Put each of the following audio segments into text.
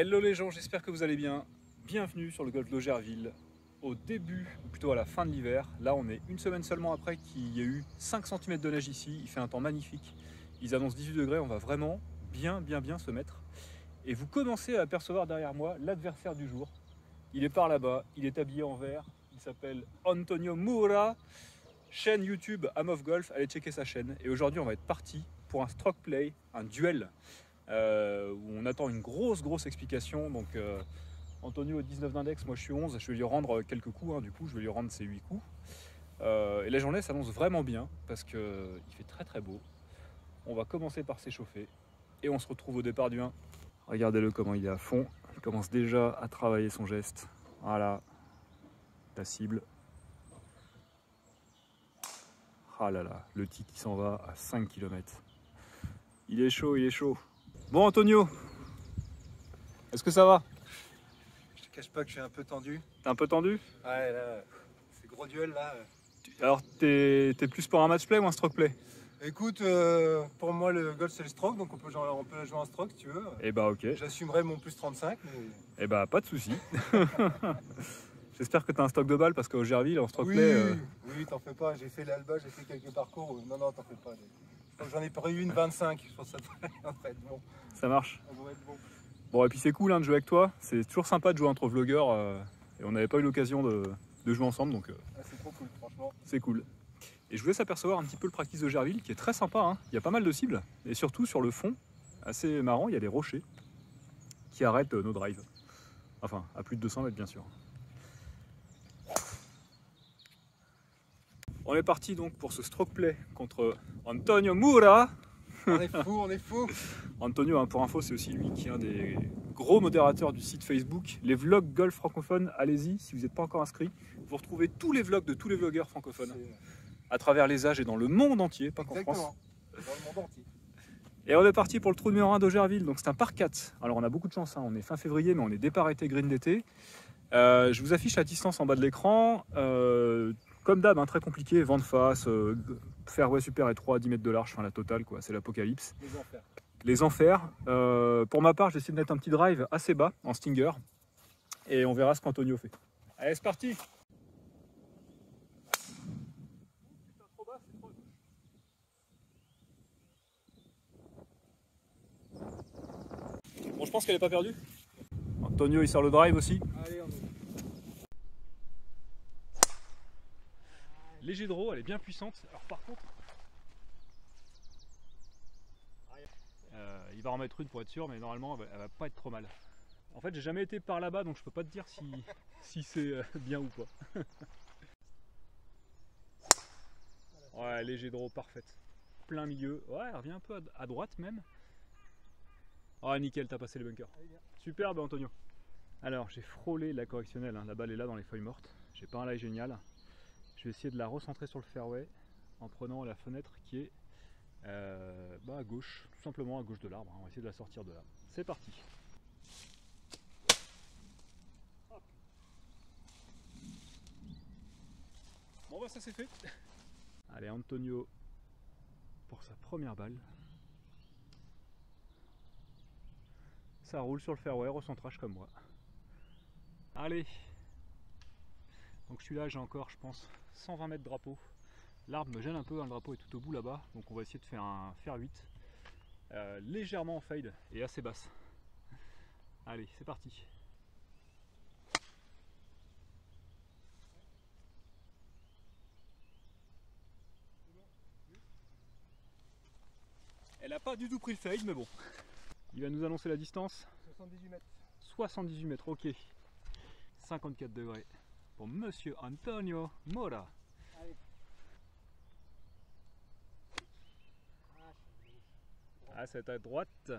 Hello les gens, j'espère que vous allez bien. Bienvenue sur le golf d'Augerville, au début, ou plutôt à la fin de l'hiver. Là on est une semaine seulement après qu'il y a eu 5 cm de neige ici, il fait un temps magnifique. Ils annoncent 18 degrés, on va vraiment bien se mettre. Et vous commencez à apercevoir derrière moi l'adversaire du jour. Il est par là-bas, il est habillé en vert, il s'appelle Antonio Moura, chaîne YouTube Amov Golf, allez checker sa chaîne. Et aujourd'hui on va être parti pour un stroke play, un duel. Où on attend une grosse explication. Donc Antonio est 19 d'index, moi je suis 11, je vais lui rendre quelques coups, hein, du coup je vais lui rendre ses 8 coups. Et la journée s'annonce vraiment bien parce qu'il fait très beau. On va commencer par s'échauffer et on se retrouve au départ du 1. Regardez-le comment il est à fond, il commence déjà à travailler son geste. Voilà, la cible. Ah là là, le tic qui s'en va à 5 km. Il est chaud, il est chaud. Bon Antonio, est-ce que ça va? Je te cache pas que je suis un peu tendu. T'es un peu tendu? Ouais, là, ces gros duels là. Alors t'es plus pour un match play ou un stroke play? Écoute, pour moi le golf c'est le stroke, donc on peut la jouer en stroke si tu veux. Eh bah ok. J'assumerai mon plus 35. Mais... Eh bah pas de soucis. J'espère que t'as un stock de balles parce qu'au Gerville en stroke oui, play. Oui, t'en fais pas, j'ai fait l'Alba, j'ai fait quelques parcours. Non, t'en fais pas. Je crois que j'en ai pris une 25, je pense que ça devrait être bon. Ça marche. Ça devrait être bon. Bon et puis c'est cool hein, de jouer avec toi, c'est toujours sympa de jouer entre vlogueurs et on n'avait pas eu l'occasion de jouer ensemble donc C'est trop cool franchement. c'est cool. Et je voulais s'apercevoir un petit peu le practice de Gerville qui est très sympa, hein. Il y a pas mal de cibles et surtout sur le fond, assez marrant, il y a des rochers qui arrêtent nos drives. Enfin à plus de 200 mètres bien sûr. On est parti donc pour ce stroke play contre Antonio Moura. On est fou, on est fou. Antonio, hein, pour info, c'est aussi lui qui est un des gros modérateurs du site Facebook, les vlogs golf francophones. Allez-y, si vous n'êtes pas encore inscrit, vous retrouvez tous les vlogs de tous les vlogueurs francophones à travers les âges et dans le monde entier, pas qu'en France. Dans le monde entier. Et on est parti pour le trou numéro 1 d'Augerville, donc c'est un par 4. Alors on a beaucoup de chance, hein. On est fin février, mais on est départ été green d'été. Je vous affiche la distance en bas de l'écran. Comme d'hab, hein, très compliqué, vent de face, fairway super étroit, 10 mètres de large, enfin la totale, quoi, c'est l'apocalypse. Les enfers. Pour ma part, j'essaie de mettre un petit drive assez bas, en stinger, et on verra ce qu'Antonio fait. Allez, c'est parti! Bon, je pense qu'elle n'est pas perdue. Antonio, il sort le drive aussi. Allez, on est... Léger draw, elle est bien puissante. Alors par contre, il va en mettre une pour être sûr, mais normalement elle va pas être trop mal. En fait, j'ai jamais été par là-bas, donc je peux pas te dire si c'est bien ou pas. Ouais, léger draw, parfaite. Plein milieu. Ouais, elle revient un peu à droite même. Oh nickel, t'as passé les bunkers. Superbe Antonio. Alors j'ai frôlé la correctionnelle, hein. La balle est là dans les feuilles mortes. J'ai pas un lie génial. Je vais essayer de la recentrer sur le fairway en prenant la fenêtre qui est à gauche, tout simplement à gauche de l'arbre. On va essayer de la sortir de là. C'est parti. Bon bah ça c'est fait. Allez Antonio pour sa première balle. Ça roule sur le fairway, recentrage comme moi. Allez. Donc celui-là j'ai encore je pense 120 mètres de drapeau. L'arbre me gêne un peu, hein, le drapeau est tout au bout là-bas, donc on va essayer de faire un fer 8 légèrement en fade et assez basse. Allez, c'est parti. Elle n'a pas du tout pris le fade, mais bon. Il va nous annoncer la distance. 78 mètres. 78 mètres, ok. 54 degrés pour Monsieur Antonio Moura. Allez. Ah, c'est à droite.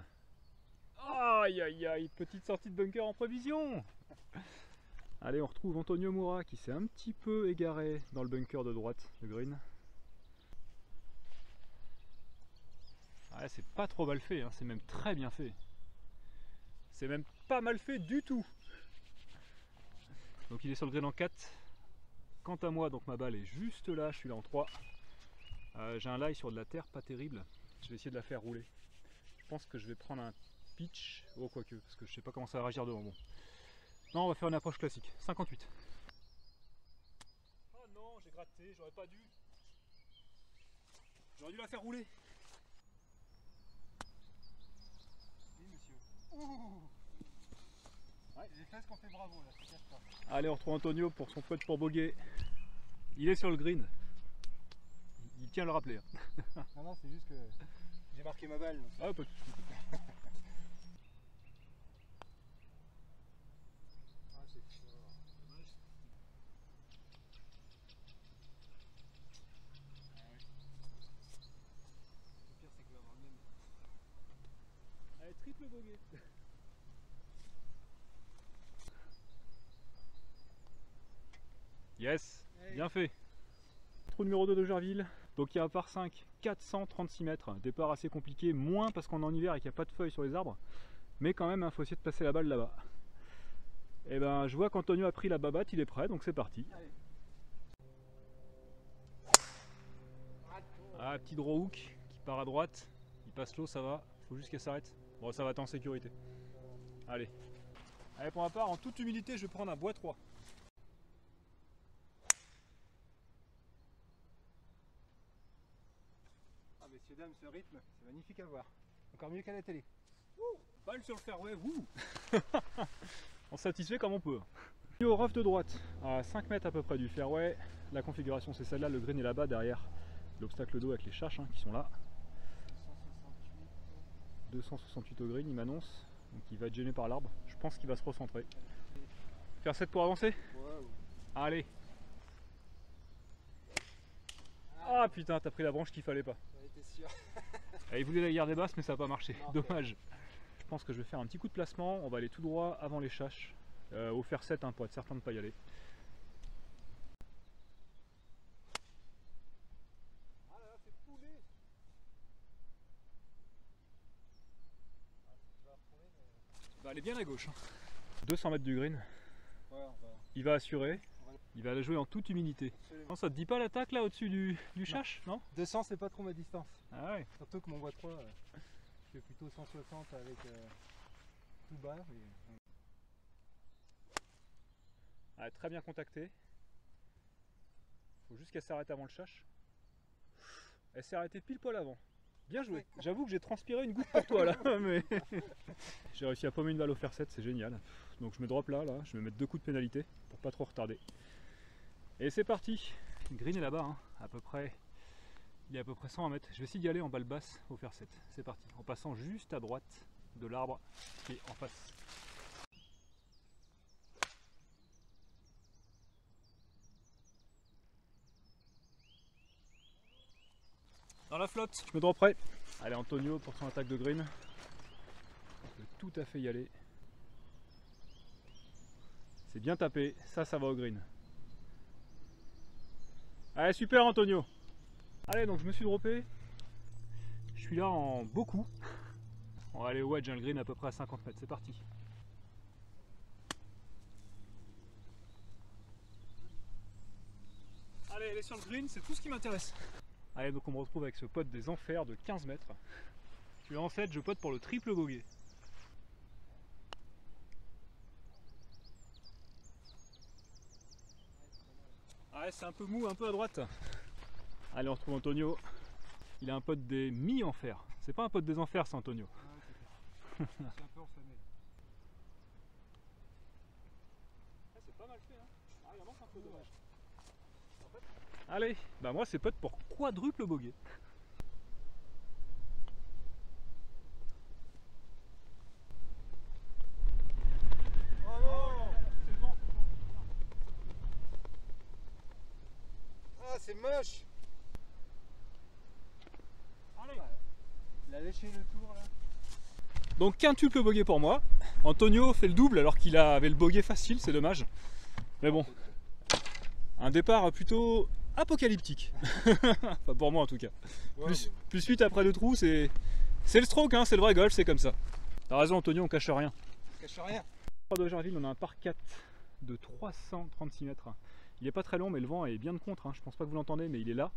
Aïe aïe aïe, petite sortie de bunker en prévision. Allez, on retrouve Antonio Moura qui s'est un petit peu égaré dans le bunker de droite de green. Ah, c'est pas trop mal fait, hein. C'est même très bien fait. C'est même pas mal fait du tout. Donc il est sur le green en 4. Quant à moi, donc ma balle est juste là, je suis là en 3. J'ai un lie sur de la terre pas terrible. Je vais essayer de la faire rouler. Je pense que je vais prendre un pitch. Oh, quoique, parce que je sais pas comment ça va réagir devant. Bon. Non, on va faire une approche classique. 58. Ah non, j'ai gratté, j'aurais pas dû. J'aurais dû la faire rouler. Oui, monsieur. Ouh. Ouais, j'ai fait ce qu'on fait bravo là, c'est pas. Allez, on retrouve Antonio pour son putt pour bogey. Il est sur le green. Il tient à le rappeler. Hein. Non, c'est juste que j'ai marqué ma balle. Donc. Ah, pas de soucis. Ah, c'est fort. Dommage. Le pire, c'est qu'il va avoir le même. Allez, triple bogey. Yes, bien fait. Trou numéro 2 de Gerville. Donc il y a un par 5, 436 mètres. Départ assez compliqué, moins parce qu'on est en hiver et qu'il n'y a pas de feuilles sur les arbres. Mais quand même, il faut essayer de passer la balle là-bas. Et ben, je vois qu'Antonio a pris la babatte, il est prêt, donc c'est parti. Allez. Ah, petit draw hook qui part à droite. Il passe l'eau, ça va. Faut juste qu'elle s'arrête. Bon, ça va, t'es en sécurité. Allez. Allez, pour ma part, en toute humilité, je vais prendre un bois 3. Ah, messieurs, dames, ce rythme, c'est magnifique à voir. Encore mieux qu'à la télé. Balle sur le fairway, wouh. On se satisfait comme on peut. Au rough de droite, à 5 mètres à peu près du fairway. La configuration c'est celle-là, le green est là-bas derrière l'obstacle d'eau avec les chaches qui sont là. 268 au green, il m'annonce. Donc il va être gêné par l'arbre. Je pense qu'il va se recentrer. Faire 7 pour avancer. Wow. Allez. Ah putain, t'as pris la branche qu'il fallait pas. J'en étais sûr. Il voulait la garder basse mais ça n'a pas marché. Non, Dommage. Je pense que je vais faire un petit coup de placement. On va aller tout droit avant les chaches. Au fer 7 pour être certain de ne pas y aller. Ah là là, c'est poulet. Ah, tu vas retrouver, mais... Bah, elle est bien à gauche. 200 mètres du green. Ouais, on va... Il va assurer. Il va la jouer en toute humilité. Non, ça te dit pas l'attaque là au-dessus du chache, non? 200, c'est pas trop ma distance. Ah ouais. Surtout que mon bois 3, je fais plutôt 160 avec tout bas. Mais... Ah, très bien contacté. Faut juste qu'elle s'arrête avant le chache. Elle s'est arrêtée pile poil avant. Bien joué. J'avoue que j'ai transpiré une goutte pour toi là. Mais j'ai réussi à paumer une balle au fer 7, c'est génial. Donc je me drop là, je vais mettre 2 coups de pénalité pour pas trop retarder. Et c'est parti. Le green est là-bas, à peu près. Il est à peu près 120 mètres. Je vais essayer d'y aller en balle basse au fer 7. C'est parti. En passant juste à droite de l'arbre qui est en face. Dans la flotte, je me dropperai. Allez, Antonio pour son attaque de green. On peut tout à fait y aller. C'est bien tapé, ça va au green. Allez, super Antonio. Allez, donc je me suis droppé. Je suis là en beaucoup. On va aller au wedge, le green à peu près à 50 mètres, c'est parti. Allez, elle est sur le green, c'est tout ce qui m'intéresse. Allez, donc on me retrouve avec ce pote des enfers de 15 mètres. Je suis en 7, je pote pour le triple bogey. Ouais, c'est un peu mou, un peu à droite. Allez, on retrouve Antonio. Il a un pote des mi-enfers. C'est pas un pote des enfers, c'est Antonio. Ouais, c'est un peu enflammé. C'est pas mal fait, hein. Il en manque un peu, dommage. Allez, bah moi c'est pote pour quadruple bogey. Oh non! C'est le vent. Ah, c'est moche! Allez. Il a léché le tour là. Donc quintuple bogey pour moi. Antonio fait le double alors qu'il avait le bogey facile, c'est dommage. Mais bon, un départ plutôt apocalyptique. Enfin pour moi en tout cas. Ouais, Plus 8 après 2 trous, c'est le stroke, c'est le vrai golf, c'est comme ça. T'as raison Antonio, on cache rien. on cache rien. De Gerville, on a un par 4 de 336 mètres. Il est pas très long mais le vent est bien de contre, je pense pas que vous l'entendez mais il est là.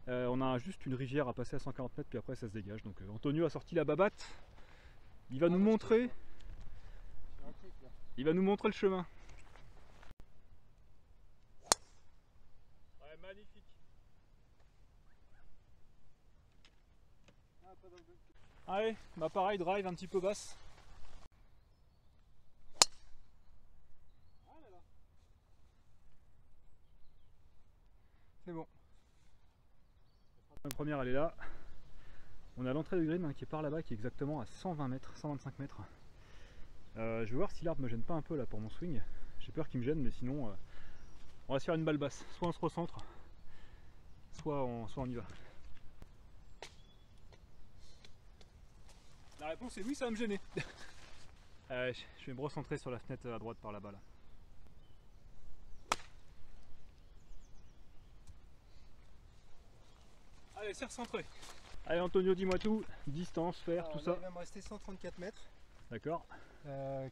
On a juste une rivière à passer à 140 mètres puis après ça se dégage. Donc Antonio a sorti la babatte. Il va nous montrer. Il va nous montrer le chemin. Ouais, magnifique. Allez, bah pareil, drive un petit peu basse. C'est bon. La première elle est là. On a l'entrée de green hein, qui est par là-bas, qui est exactement à 120 mètres, 125 mètres. Je vais voir si l'arbre me gêne pas un peu là pour mon swing. J'ai peur qu'il me gêne, mais sinon on va se faire une balle basse. Soit on se recentre, soit on y va. La réponse est oui, ça va me gêner. Je vais me recentrer sur la fenêtre à droite par là-bas. Là. Allez, c'est recentré. Allez Antonio, dis-moi tout, distance, faire, tout ça. Il va me rester 134 mètres. D'accord.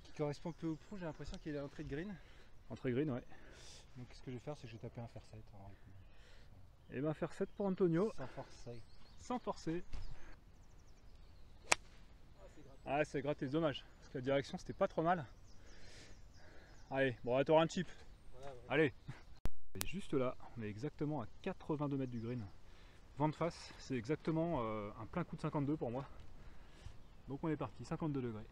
Qui correspond peu ou prou, j'ai l'impression qu'il est à l'entrée de green. Entrée green, ouais. Donc ce que je vais faire, c'est que je vais taper un fer 7. Et ben faire 7 pour Antonio. Sans forcer. Sans forcer. Ah c'est gratté, c'est dommage. Parce que la direction c'était pas trop mal. Allez, bon t'auras un chip. Voilà, ouais. Allez. Et juste là, on est exactement à 82 mètres du green. Vent de face, c'est exactement un plein coup de 52 pour moi. Donc on est parti, 52 degrés.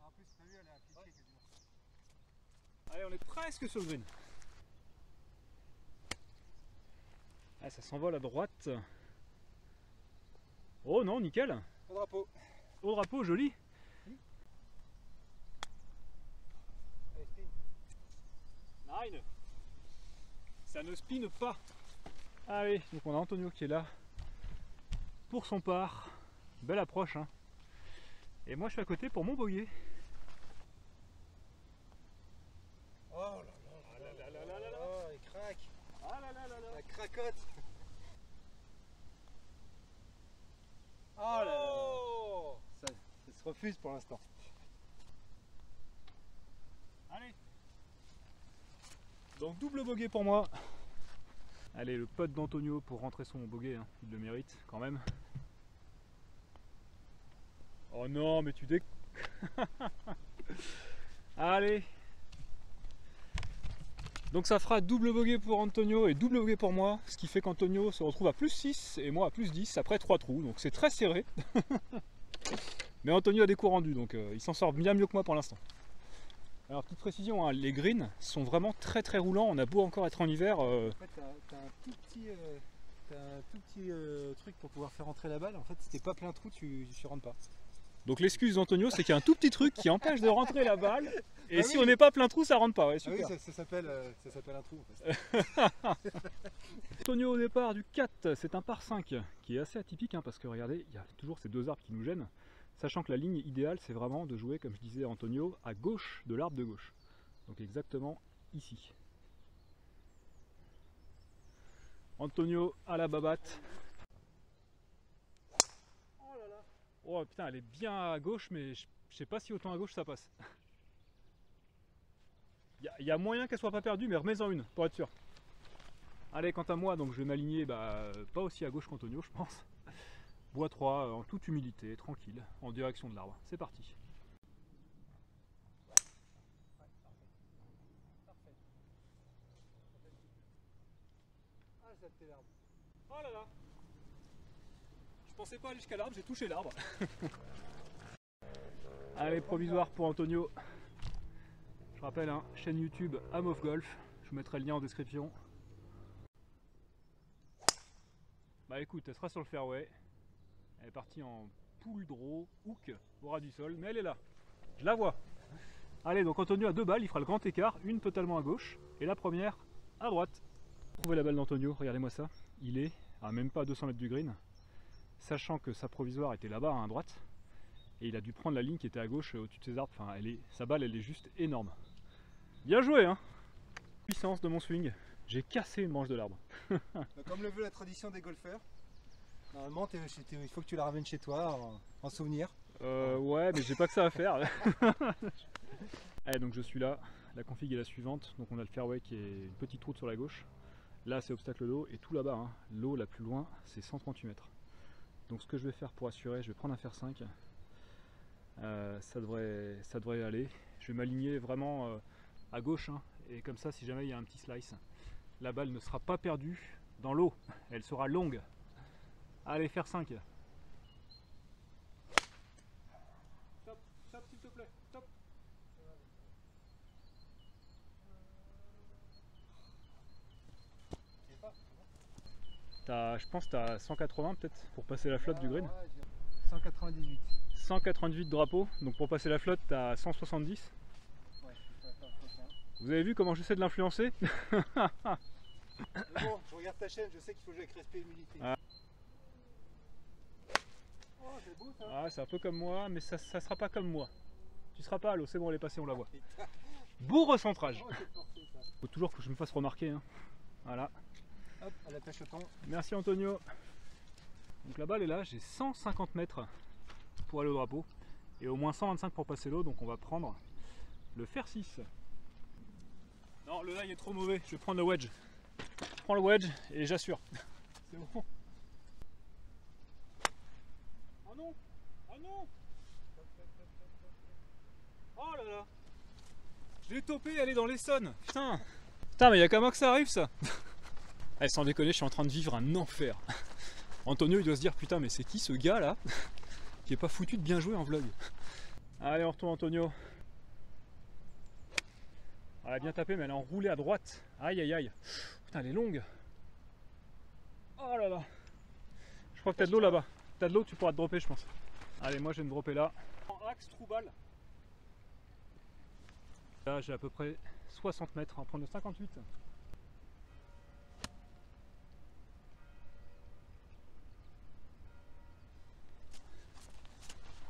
En plus, t'as vu, elle est à pied quasiment. Allez, on est presque sur le green. Ah, ça s'envole à droite. Oh non, nickel. Au drapeau. Au drapeau, joli. Allez, spin. Nine. Ça ne spinne pas. Allez, donc on a Antonio qui est là pour son par. Belle approche. Hein. Et moi je suis à côté pour mon bogey. Oh là là. Ah là là là là là là. Oh, il craque. Ah là là là là. La cracotte. Oh là là. Oh. Ça se refuse pour l'instant. Allez. Donc double bogey pour moi. Allez, le pote d'Antonio pour rentrer son bogey, hein. Il le mérite quand même. Oh non, mais tu déc... Allez. Donc ça fera double bogey pour Antonio et double bogey pour moi, ce qui fait qu'Antonio se retrouve à plus 6 et moi à plus 10 après 3 trous, donc c'est très serré. Mais Antonio a des coups rendus, donc il s'en sort bien mieux que moi pour l'instant. Alors petite précision, hein, les greens sont vraiment très très roulants, on a beau encore être en hiver. En fait, t'as un tout petit truc pour pouvoir faire entrer la balle. En fait, si t'es pas plein trou, tu rentres pas. Donc l'excuse d'Antonio, c'est qu'il y a un tout petit truc qui empêche de rentrer la balle. Et Ah si oui. on n'est pas plein trou, ça rentre pas. Ouais, Ah oui, super. ça s'appelle un trou. En fait. Antonio au départ du 4, c'est un par 5 qui est assez atypique hein, parce que regardez, il y a toujours ces deux arbres qui nous gênent. Sachant que la ligne idéale, c'est vraiment de jouer, comme je disais à Antonio, à gauche de l'arbre de gauche. Donc exactement ici. Antonio à la babatte. Oh putain, elle est bien à gauche, mais je sais pas si autant à gauche ça passe. Il y a moyen qu'elle soit pas perdue, mais remets-en une pour être sûr. Allez, quant à moi, donc je vais m'aligner pas aussi à gauche qu'Antonio, je pense. Bois 3, en toute humilité, tranquille, en direction de l'arbre. C'est parti. Ah, ça te fait l'arbre. Oh là là! Je pensais pas aller jusqu'à l'arbre, j'ai touché l'arbre. Allez, provisoire pour Antonio. Je rappelle, hein, chaîne YouTube Amov Golf. Je vous mettrai le lien en description. Bah écoute, elle sera sur le fairway. Elle est partie en poule draw, hook, au ras du sol, mais elle est là. Je la vois. Allez, donc Antonio a deux balles, il fera le grand écart, une totalement à gauche et la première à droite. Trouvez la balle d'Antonio, regardez-moi ça. Il est à même pas 200 mètres du green, sachant que sa provisoire était là-bas à droite. Et il a dû prendre la ligne qui était à gauche au-dessus de ses arbres. Enfin, sa balle, elle est juste énorme. Bien joué, hein. Puissance de mon swing. J'ai cassé une branche de l'arbre. Comme le veut la tradition des golfeurs, normalement, il faut que tu la ramènes chez toi en souvenir. Ouais, mais j'ai pas que ça à faire. Allez, donc je suis là. La config est la suivante. Donc on a le fairway qui est une petite route sur la gauche. Là c'est obstacle d'eau et tout là-bas, hein, l'eau la plus loin c'est 138 mètres. Donc ce que je vais faire pour assurer, je vais prendre un fer 5. Ça devrait aller. Je vais m'aligner vraiment à gauche, hein, et comme ça si jamais il y a un petit slice, la balle ne sera pas perdue dans l'eau, elle sera longue. Allez, fer 5. Stop, stop s'il te plaît, stop. Je pense que tu as 180 peut-être pour passer la flotte du green. 198. 198 drapeaux, donc pour passer la flotte tu as 170. Ouais, vous avez vu comment j'essaie de l'influencer? bon, je regarde ta chaîne, je sais qu'il faut que j'aille respect et humilité. Ah. Oh, c'est beau ça. Ah, c'est un peu comme moi, mais ça sera pas comme moi. Tu seras pas à l'eau, c'est bon, elle est passée, on la voit. Beau recentrage. Oh, forcé, ça. Faut toujours que je me fasse remarquer, hein. Voilà. Hop, à la pêche au thon. Merci Antonio. Donc la balle est là, j'ai 150 mètres pour aller au drapeau et au moins 125 pour passer l'eau, donc on va prendre le fer 6. Non, le line est trop mauvais, je vais prendre le wedge. Je prends le wedge et j'assure. C'est bon. Oh non! Oh non! Oh là là! Je l'ai topé, elle est dans l'Essonne! Putain! Putain, mais il y a qu'à moi que ça arrive ça! Allez, sans déconner, je suis en train de vivre un enfer. Antonio il doit se dire putain mais c'est qui ce gars là qui est pas foutu de bien jouer en vlog. Allez, on retourne Antonio. Elle a bien tapé mais elle est enroulée à droite. Aïe aïe aïe. Putain elle est longue. Oh là là. Je crois que t'as de l'eau là-bas. T'as de l'eau, tu pourras te dropper je pense. Allez, moi je vais me dropper là. En axe trou balle. Là j'ai à peu près 60 mètres, on va prendre le 58.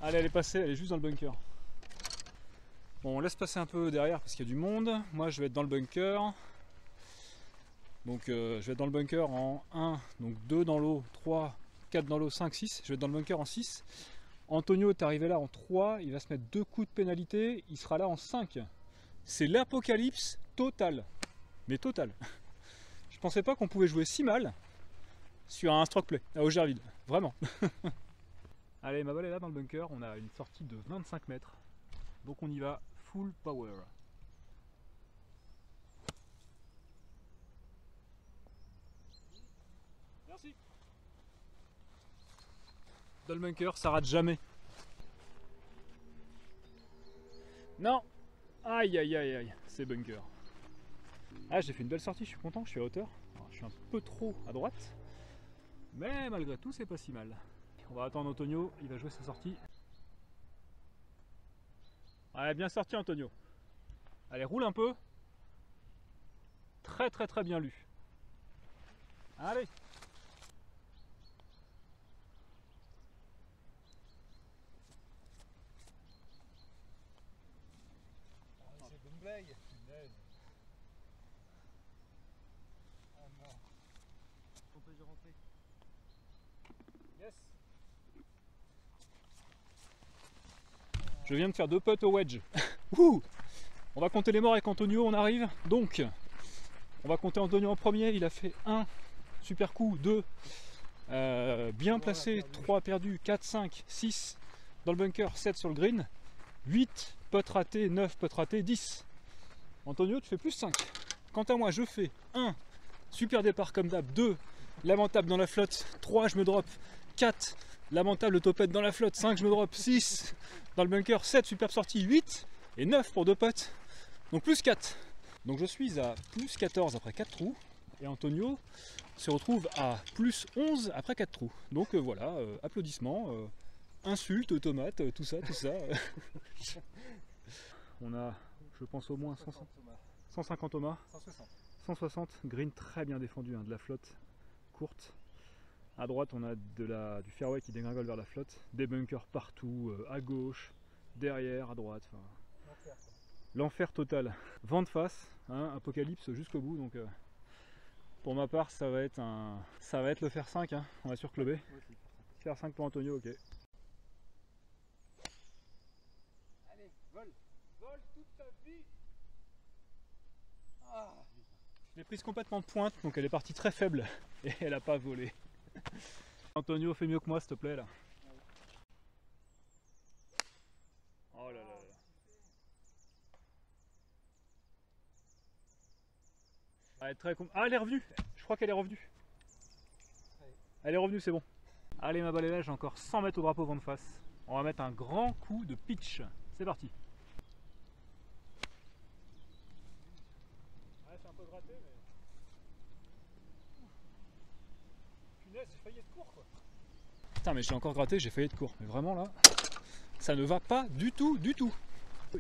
Allez, elle est passée, elle est juste dans le bunker. Bon, on laisse passer un peu derrière parce qu'il y a du monde. Moi, je vais être dans le bunker. Donc, je vais être dans le bunker en 1, donc 2 dans l'eau, 3, 4 dans l'eau, 5, 6. Je vais être dans le bunker en 6. Antonio est arrivé là en 3. Il va se mettre 2 coups de pénalité. Il sera là en 5. C'est l'apocalypse total. Mais total. Je pensais pas qu'on pouvait jouer si mal sur un stroke play à Augerville. Vraiment. Allez, ma balle est là dans le bunker, on a une sortie de 25 mètres, donc on y va full power. Merci. Dans le bunker, ça rate jamais. Non. Aïe aïe aïe aïe, c'est bunker. Ah, j'ai fait une belle sortie, je suis content, je suis à hauteur. Alors, je suis un peu trop à droite, mais malgré tout, c'est pas si mal. On va attendre Antonio, il va jouer sa sortie. Allez, bien sorti Antonio. Allez, roule un peu. Très très très bien lu. Allez. C'est une blague. Ah non. Empêche de rentrer. Yes. Je viens de faire 2 putts au wedge. Ouh. On va compter les morts avec Antonio, on arrive. Donc, on va compter Antonio en premier. Il a fait 1, super coup, 2, bien placé, 3 perdu, 4, 5, 6 dans le bunker, 7 sur le green, 8 putts ratés, 9 putts ratés, 10. Antonio, tu fais plus 5. Quant à moi, je fais 1, super départ comme d'hab, 2, lamentable dans la flotte, 3, je me drop, 4, lamentable topette dans la flotte, 5, je me drop, 6 dans le bunker, 7, superbe sortie, 8 et 9 pour 2 putts, donc plus 4. Donc je suis à plus 14 après 4 trous et Antonio se retrouve à plus 11 après 4 trous. Donc voilà, applaudissements, insultes, tomates, tout ça, tout ça. On a, je pense, au moins 150 Thomas, 160. 160, green très bien défendu, hein, de la flotte courte. À droite, on a du fairway qui dégringole vers la flotte, des bunkers partout, à gauche, derrière, à droite. L'enfer total. Vent de face, hein, apocalypse jusqu'au bout. Donc, pour ma part, ça va être le fer 5. Hein, on va surclober. Fer 5 pour Antonio, ok. Allez, vole. Vole toute ta vie. Ah. Je l'ai prise complètement de pointe, donc elle est partie très faible et elle n'a pas volé. Antonio, fais mieux que moi s'il te plaît là. Oh là là là. Elle est très Ah, elle est revenue. Je crois qu'elle est revenue. Elle est revenue, c'est bon. Allez ma balle est là, j'ai encore 100 mètres au drapeau vent de face. On va mettre un grand coup de pitch. C'est parti. Ouais, c'est un peu gratté, mais... Punaise, j'ai failli être court quoi. Putain, mais j'ai encore gratté, j'ai failli être court. Mais vraiment là, ça ne va pas du tout, du tout.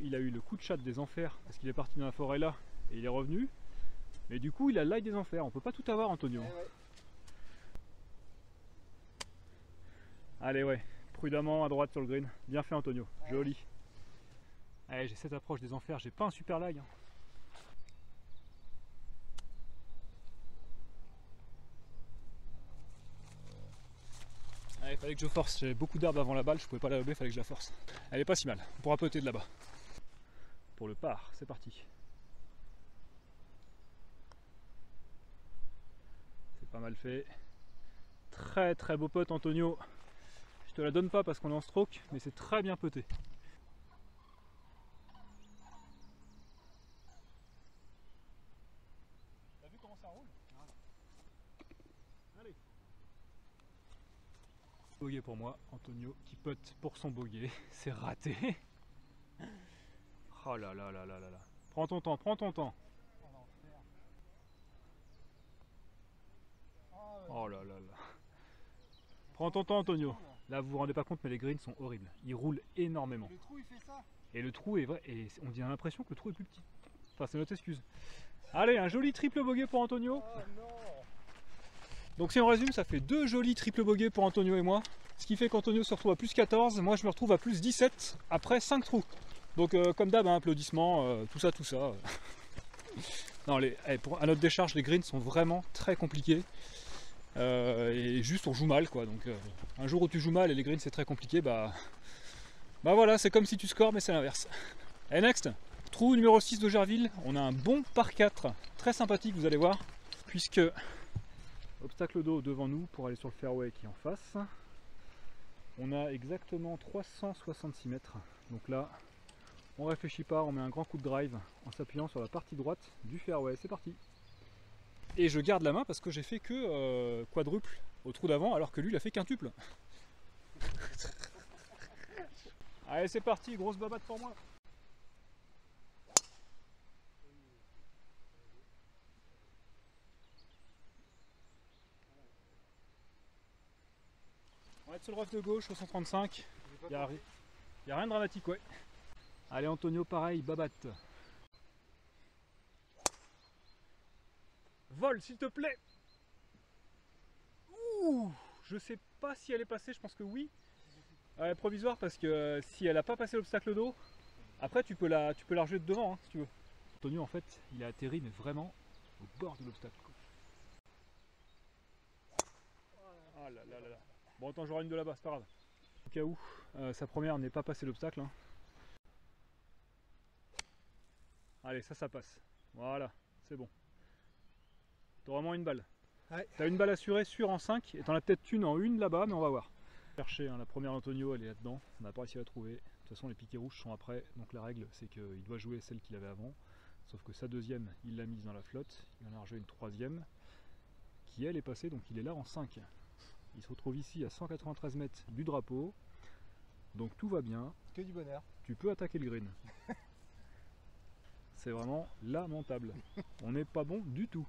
Il a eu le coup de chatte des enfers parce qu'il est parti dans la forêt là et il est revenu. Mais du coup, il a l'ail des enfers. On peut pas tout avoir, Antonio. Ouais. Allez, ouais. Prudemment à droite sur le green. Bien fait, Antonio. Joli. Allez, j'ai cette approche des enfers. J'ai pas un super lag. Allez, fallait que je force. J'avais beaucoup d'herbe avant la balle. Je pouvais pas la lober. Fallait que je la force. Elle est pas si mal. On pourra putter de là-bas. Pour le par, c'est parti. C'est pas mal fait. Très très beau putt, Antonio. Je te la donne pas parce qu'on est en stroke, mais c'est très bien puté. T'as vu comment ça roule? Allez. Bogey pour moi, Antonio qui putt pour son bogey. C'est raté. Oh là là là là là là. Prends ton temps, prends ton temps. Oh là là là. Prends ton temps, Antonio. Là, vous vous rendez pas compte, mais les greens sont horribles. Ils roulent énormément. Le trou il fait ça. Et le trou est vrai. Et on a l'impression que le trou est plus petit. Enfin, c'est notre excuse. Allez, un joli triple bogey pour Antonio. Oh non. Donc, si on résume, ça fait 2 jolis triple bogeys pour Antonio et moi. Ce qui fait qu'Antonio se retrouve à plus 14. Moi, je me retrouve à plus 17 après 5 trous. Donc, comme d'hab, hein, applaudissements, tout ça, tout ça. Non, à notre décharge, les greens sont vraiment très compliqués. Et juste on joue mal quoi, donc un jour où tu joues mal et les greens c'est très compliqué, bah voilà, c'est comme si tu scores mais c'est l'inverse. Et next, trou numéro 6 d'Augerville, on a un bon par 4, très sympathique vous allez voir, puisque obstacle d'eau devant nous pour aller sur le fairway qui est en face. On a exactement 366 mètres, donc là on réfléchit pas, on met un grand coup de drive en s'appuyant sur la partie droite du fairway, c'est parti. Et je garde la main parce que j'ai fait que quadruple au trou d'avant alors que lui il a fait quintuple. Allez c'est parti, grosse babate pour moi. On va être sur le rough de gauche au 135. Il n'y a rien de dramatique, ouais. Allez Antonio, pareil, babate. Vol s'il te plaît. Ouh, je sais pas si elle est passée, je pense que oui. Provisoire parce que si elle a pas passé l'obstacle d'eau, après tu peux la rejouer de devant hein, si tu veux. Antonio en fait il a atterri mais vraiment au bord de l'obstacle. Ah là là là là. Bon autant j'aurai une de là-bas, c'est pas grave. Au cas où sa première n'est pas passé l'obstacle. Hein. Allez ça passe. Voilà, c'est bon. T'as vraiment une balle. Ouais. T'as une balle assurée sûre en 5 et t'en as peut-être une en une là-bas, mais on va voir. Chercher hein, la première Antonio, elle est là-dedans. On n'a pas réussi à la trouver. De toute façon, les piquets rouges sont après. Donc la règle, c'est qu'il doit jouer celle qu'il avait avant. Sauf que sa deuxième, il l'a mise dans la flotte. Il en a rejoué une troisième qui, elle, est passée. Donc il est là en 5. Il se retrouve ici à 193 mètres du drapeau. Donc tout va bien. Que du bonheur. Tu peux attaquer le green. C'est vraiment lamentable. On n'est pas bon du tout.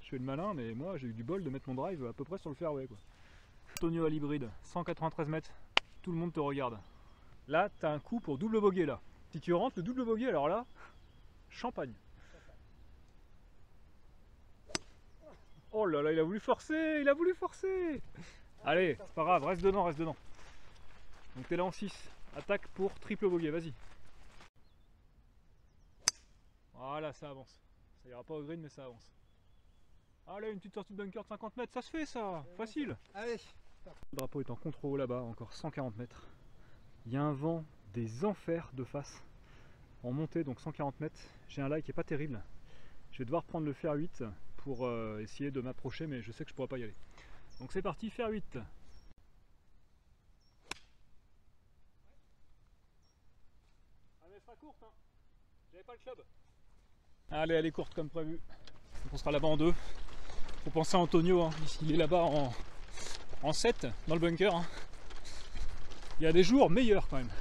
Je fais le malin, mais moi j'ai eu du bol de mettre mon drive à peu près sur le fairway quoi. Antonio à l'hybride, 193 mètres, tout le monde te regarde. Là, t'as un coup pour double bogey là. Si tu rentres le double bogey, alors là, champagne. Oh là là, il a voulu forcer, il a voulu forcer. Allez, c'est pas grave, reste dedans, reste dedans. Donc t'es là en 6, attaque pour triple bogey, vas-y. Voilà, ça avance. Ça ira pas au green, mais ça avance. Allez, une petite sortie de bunker de 50 mètres, ça se fait ça, facile. Allez. Le drapeau est en contre-haut là-bas, encore 140 mètres. Il y a un vent des enfers de face. En montée, donc 140 mètres. J'ai un lie qui est pas terrible. Je vais devoir prendre le fer 8 pour essayer de m'approcher, mais je sais que je pourrai pas y aller. Donc c'est parti, fer 8. Elle sera courte, hein. J'avais pas le club. Allez, elle est courte comme prévu. Donc on sera là-bas en 2. Faut penser à Antonio, hein. Il est là-bas en 7 dans le bunker. Hein. Il y a des jours meilleurs quand même.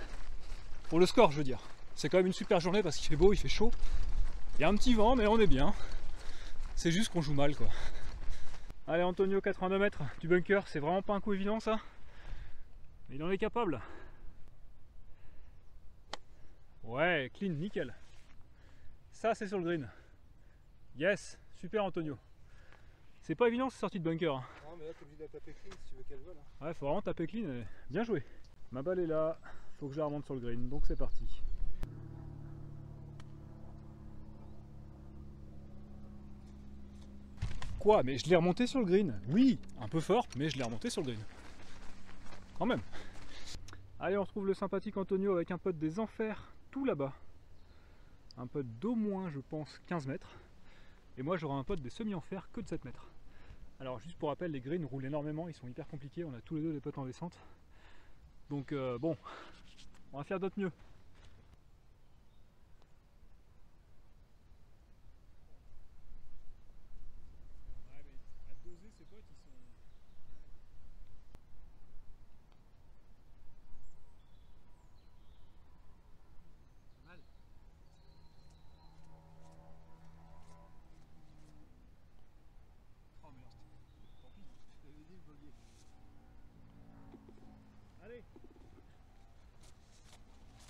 Pour le score, je veux dire. C'est quand même une super journée parce qu'il fait beau, il fait chaud. Il y a un petit vent, mais on est bien. C'est juste qu'on joue mal, quoi. Allez, Antonio, 82 mètres du bunker. C'est vraiment pas un coup évident, ça. Mais il en est capable. Ouais, clean, nickel. Ça, c'est sur le green. Yes, super, Antonio. C'est pas évident, cette sortie de bunker. Hein. Non, mais là, t'es obligé de la taper clean si tu veux qu'elle vole. Hein. Ouais, faut vraiment taper clean. Et bien joué. Ma balle est là. Faut que je la remonte sur le green. Donc, c'est parti. Quoi? Mais je l'ai remonté sur le green. Oui, un peu fort, mais je l'ai remonté sur le green. Quand même. Allez, on retrouve le sympathique Antonio avec un putt des enfers tout là-bas. Un putt d'au moins, je pense, 15 mètres. Et moi, j'aurai un putt des semi-enfers que de 7 mètres. Alors, juste pour rappel, les greens roulent énormément. Ils sont hyper compliqués. On a tous les deux des putts en descente. Donc, bon, on va faire d'autres mieux.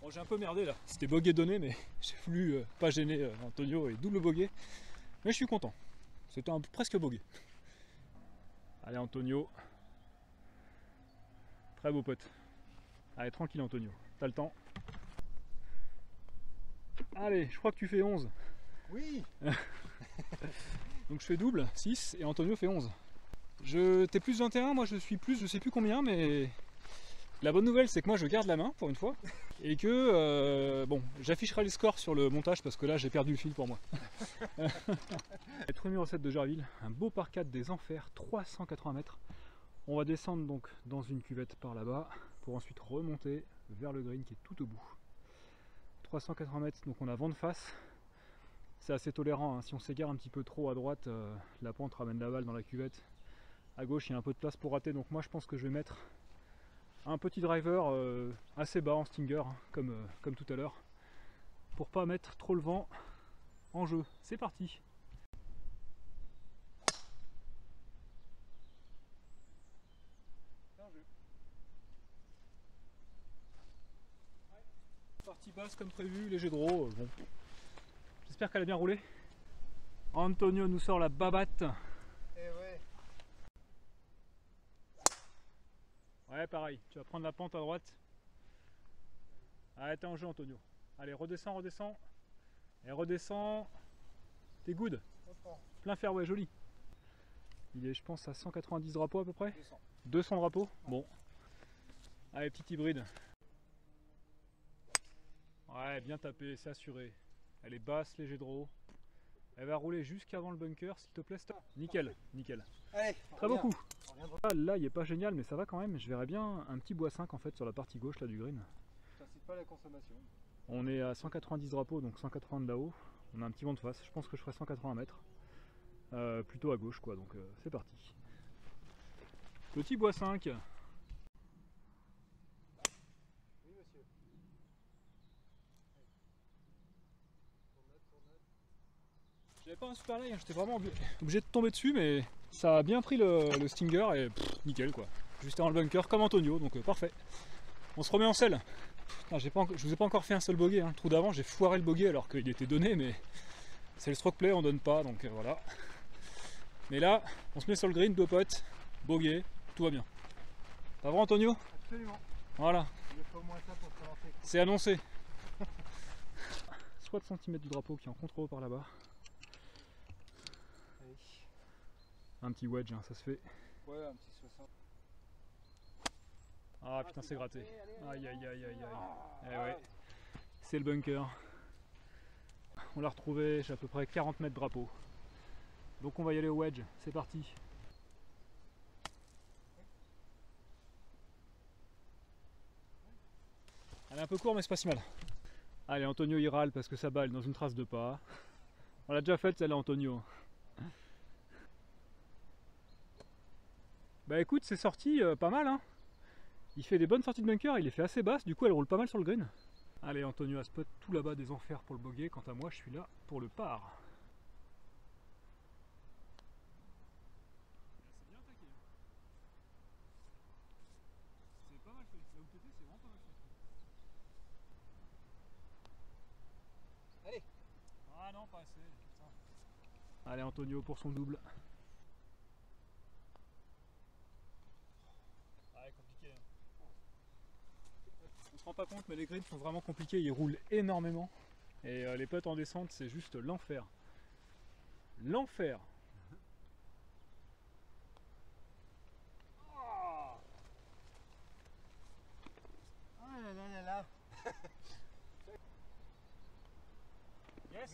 Bon, j'ai un peu merdé là, c'était bogey donné, mais j'ai voulu pas gêner Antonio et double bogey. Mais je suis content, c'était presque bogey. Allez Antonio, très beau pote. Allez, tranquille Antonio, t'as le temps. Allez, je crois que tu fais 11. Oui. Donc je fais double, 6, et Antonio fait 11. T'es plus 21, moi je suis plus, je sais plus combien, mais la bonne nouvelle c'est que moi je garde la main pour une fois. Et que, bon, j'afficherai les scores sur le montage parce que là j'ai perdu le fil pour moi. Trou numéro 7 de Jarville, un beau par 4 des enfers, 380 mètres. On va descendre donc dans une cuvette par là-bas pour ensuite remonter vers le green qui est tout au bout. 380 mètres, donc on a vent de face. C'est assez tolérant, hein. Si on s'égare un petit peu trop à droite, la pente ramène la balle dans la cuvette. À gauche, il y a un peu de place pour rater, donc moi je pense que je vais mettre un petit driver assez bas en stinger, hein, comme tout à l'heure, pour pas mettre trop le vent en jeu. C'est parti. Partie basse comme prévu, léger draw. Bon. J'espère qu'elle a bien roulé. Antonio nous sort la babatte. Eh ouais. Ouais, pareil, tu vas prendre la pente à droite. Allez, t'es en jeu Antonio. Allez, redescends, redescends. Et redescends. T'es good. Plein fairway, joli. Il est, je pense, à 190 drapeaux à peu près. 200 drapeaux. Bon. Allez, petit hybride. Ouais, bien tapé, c'est assuré. Elle est basse, léger draw. Elle va rouler jusqu'avant le bunker, s'il te plaît, stop. Nickel, nickel. Allez, très beau coup. Là, il est pas génial, mais ça va quand même. Je verrais bien un petit bois 5 en fait sur la partie gauche là du green. C'est pas la consommation. On est à 190 drapeaux, donc 180 de là-haut. On a un petit vent de face. Je pense que je ferai 180 mètres. Plutôt à gauche, quoi. Donc c'est parti. Petit bois 5. Oui, monsieur. J'avais pas un super lay, hein. J'étais vraiment obligé de tomber dessus, mais ça a bien pris le stinger et nickel quoi. Juste avant le bunker comme Antonio, donc parfait. On se remet en selle. Je vous ai pas encore fait un seul bogey, hein. Le trou d'avant j'ai foiré le bogey alors qu'il était donné, mais c'est le stroke play, on donne pas, donc voilà. Mais là, on se met sur le green, deux potes, bogey, tout va bien. Pas vrai Antonio? Absolument. Voilà. Il faut au moins ça pour se lancer. C'est annoncé. 60 cm du drapeau qui est en contre-haut par là-bas. Un petit wedge, hein, ça se fait. Ouais, un petit 60. Ah putain, c'est gratté. Aïe aïe aïe aïe aïe. Eh ouais, c'est le bunker. on l'a retrouvé, j'ai à peu près 40 mètres drapeau. Donc on va y aller au wedge, c'est parti. Elle est un peu courte mais c'est pas si mal. Allez, Antonio il râle parce que sa balle est dans une trace de pas. On l'a déjà faite celle-là, Antonio. Bah écoute, c'est sorti pas mal hein. Il fait des bonnes sorties de bunker, il les fait assez basses, du coup elle roule pas mal sur le green. Allez, Antonio a spot tout là-bas des enfers pour le bogey, quant à moi je suis là pour le par. C'est bien attaqué. C'est pas mal fait, là où t'étais c'est vraiment pas mal fait. Allez. Ah non, pas assez. Putain. Allez, Antonio pour son double. Ouais, compliqué. On se rend pas compte, mais les greens sont vraiment compliqués, ils roulent énormément. Et les putts en descente, c'est juste l'enfer. L'enfer. Oh. Ah là là là là. Yes.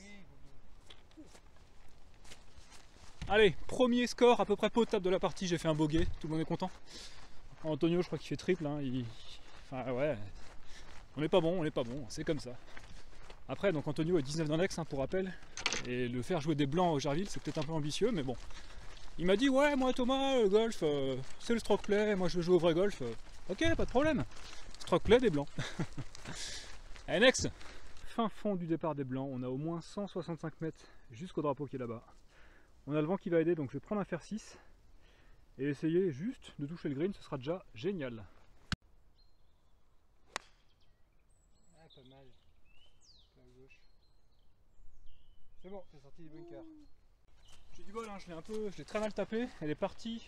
Oui. Allez, premier score à peu près potable de la partie, j'ai fait un bogey, tout le monde est content. Antonio, je crois qu'il fait triple, hein. Enfin ouais, on n'est pas bon, c'est comme ça. Après, donc Antonio est 19 d'index hein, pour rappel, et le faire jouer des blancs au Jarville, c'est peut-être un peu ambitieux, mais bon. Il m'a dit, ouais, moi Thomas, le golf, c'est le stroke play, moi je veux jouer au vrai golf. Ok, pas de problème. Stroke play des blancs. Allez, next. Fin fond du départ des blancs, on a au moins 165 mètres jusqu'au drapeau qui est là-bas. On a le vent qui va aider, donc je vais prendre un fer 6 et essayer juste de toucher le green, ce sera déjà génial. Ah, pas mal. Plein à gauche. C'est bon, c'est sorti du bunker. J'ai du bol, hein, je l'ai très mal tapé. Elle est partie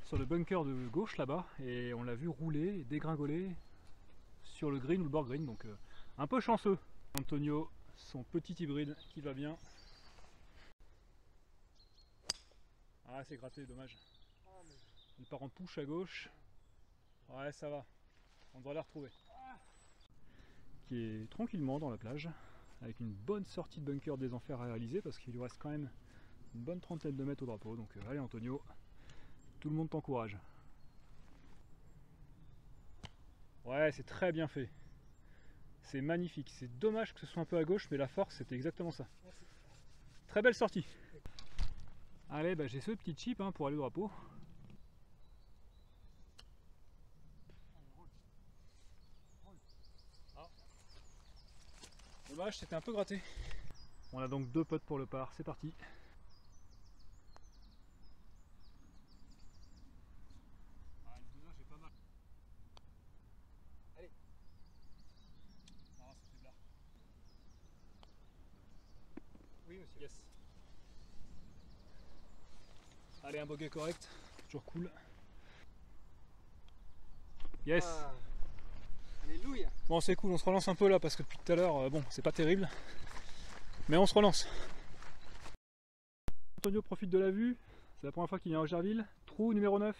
sur le bunker de gauche là-bas et on l'a vu rouler et dégringoler sur le green ou le bord green, donc un peu chanceux. Antonio, son petit hybride qui va bien. Ah, c'est gratté, dommage. Il part en push à gauche. Ouais, ça va. On devrait la retrouver. Qui est tranquillement dans la plage, avec une bonne sortie de bunker des enfers à réaliser, parce qu'il lui reste quand même une bonne trentaine de mètres au drapeau. Donc allez Antonio, tout le monde t'encourage. Ouais, c'est très bien fait. C'est magnifique. C'est dommage que ce soit un peu à gauche, mais la force, c'était exactement ça. Merci. Très belle sortie. Allez, bah, j'ai ce petit chip hein, pour aller au drapeau. Ah. Dommage, c'était un peu gratté. On a donc 2 potes pour le par, c'est parti. Ah, le dosage est pas mal. Allez. Ah, ça fait là. Oui, monsieur. Yes. Allez, un bogey correct, toujours cool. Yes. Ah. Alléluia. Bon, c'est cool, on se relance un peu là parce que depuis tout à l'heure, bon, c'est pas terrible. Mais on se relance. Antonio profite de la vue, c'est la première fois qu'il vient au Jarville. Trou numéro 9,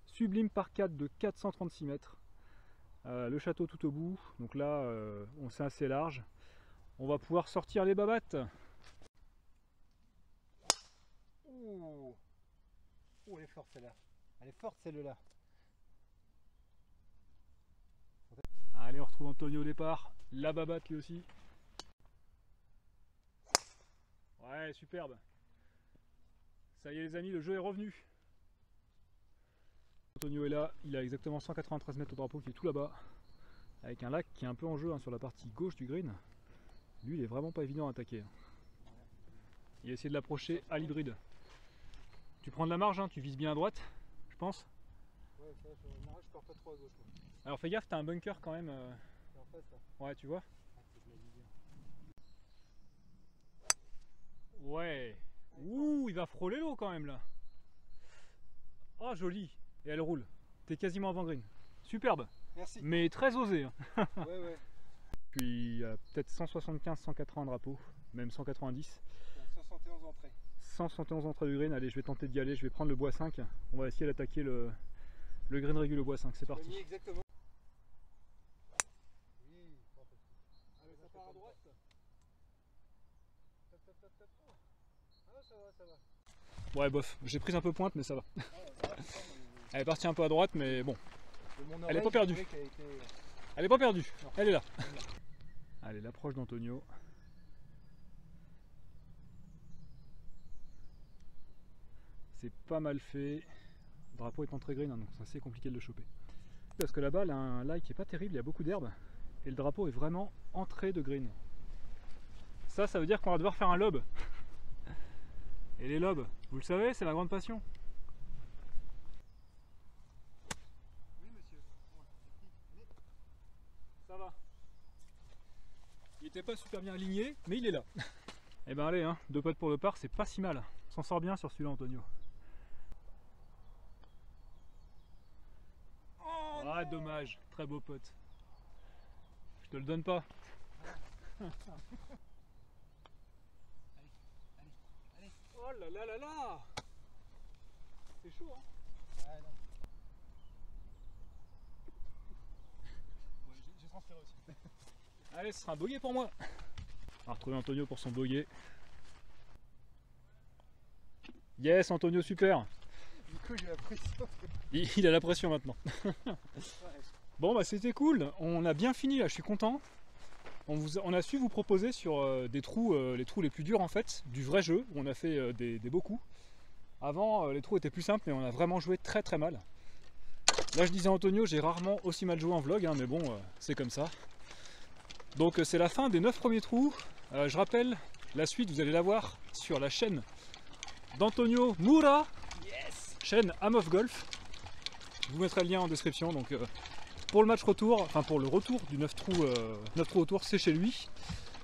sublime par 4 de 436 mètres. Le château tout au bout, donc là, on c'est assez large. On va pouvoir sortir les babattes. Ouh. Ouh, elle est forte celle-là. Elle est forte celle-là. Allez, on retrouve Antonio au départ. La babatte lui aussi. Ouais, superbe. Ça y est les amis, le jeu est revenu. Antonio est là, il a exactement 193 mètres au drapeau qui est tout là-bas. Avec un lac qui est un peu en jeu hein, sur la partie gauche du green. Lui, il est vraiment pas évident à attaquer. Il a essayé de l'approcher à l'hybride. Tu prends de la marge, hein, tu vises bien à droite, je pense. Ouais, ça, je pars pas trop à gauche. Moi. Alors fais gaffe, t'as un bunker quand même. C'est en face là. Ouais, tu vois. Ah, faut que je la vise bien. Ouais. Ouh, il va frôler l'eau quand même là. Oh, joli. Et elle roule. T'es quasiment avant green. Superbe. Merci. Mais très osé. Hein. Ouais, ouais. Puis il y a peut-être 175, 180 drapeaux, même 190. 71 entrées. 171 entrées du green. Allez, je vais tenter d'y aller. Je vais prendre le bois 5. On va essayer d'attaquer le green régule au bois 5. C'est parti. Exactement. Oui, allez, ça part à droite. ça va, ça va. Ouais, bof, j'ai pris un peu pointe, mais ça va. Elle est partie un peu à droite, mais bon. Elle est pas perdue. Elle est pas perdue, elle est là. Allez, l'approche d'Antonio. C'est pas mal fait. Le drapeau est entré green, hein, donc c'est assez compliqué de le choper. Parce que là-bas, il a un lie qui est pas terrible, il y a beaucoup d'herbe. Et le drapeau est vraiment entré de green. Ça veut dire qu'on va devoir faire un lob. Et les lobes, vous le savez, c'est ma grande passion. Oui, monsieur. Ça va. Il était pas super bien aligné, mais il est là. Et ben allez, hein, 2 potes pour le par, c'est pas si mal. On s'en sort bien sur celui-là, Antonio. Oh, Ah, dommage, très beau pote. Je te le donne pas. allez. Oh là là là là. C'est chaud, hein. Ouais, non. Ouais, j'ai transféré aussi. Allez, ce sera un bogey pour moi. On va retrouver Antonio pour son bogey. Yes, Antonio, super. Du coup, j'ai la pression. Il a la pression maintenant. Bon, bah c'était cool. On a bien fini là, je suis content. On a su vous proposer sur des trous, les trous les plus durs en fait, du vrai jeu, où on a fait des beaux coups. Avant, les trous étaient plus simples, mais on a vraiment joué très très mal. Là, je disais à Antonio, j'ai rarement aussi mal joué en vlog, hein, mais bon, c'est comme ça. Donc c'est la fin des 9 premiers trous. Je rappelle, la suite, vous allez la voir sur la chaîne d'Antonio Moura, chaîne Am of Golf. Je vous mettrai le lien en description. Donc pour le match retour, enfin pour le retour du 9 trous autour, c'est chez lui.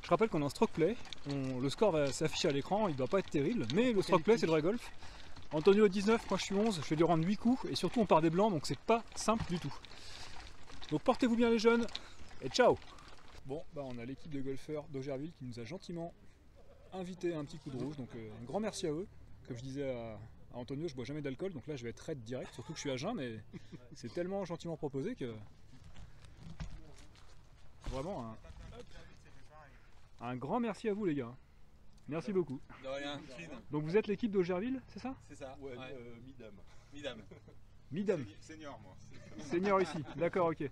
Je rappelle qu'on est en stroke play. Le score va s'afficher à l'écran, il ne doit pas être terrible, mais le stroke play c'est le vrai golf. Antonio 19, moi je suis 11, je vais lui rendre 8 coups, et surtout on part des blancs, donc c'est pas simple du tout. Donc portez-vous bien les jeunes, et ciao. Bon, bah on a l'équipe de golfeurs d'Augerville qui nous a gentiment invité à un petit coup de rouge, donc un grand merci à eux. Comme je disais à Antonio, je bois jamais d'alcool, donc là je vais être raide direct, surtout que je suis à jeun, mais c'est tellement gentiment proposé que... Vraiment un grand merci à vous les gars. Merci beaucoup. De rien. Donc vous êtes l'équipe d'Augerville, c'est ça? C'est ça. Ouais, Midam. Midam. Midam. Senior, moi. Senior ici, d'accord, ok.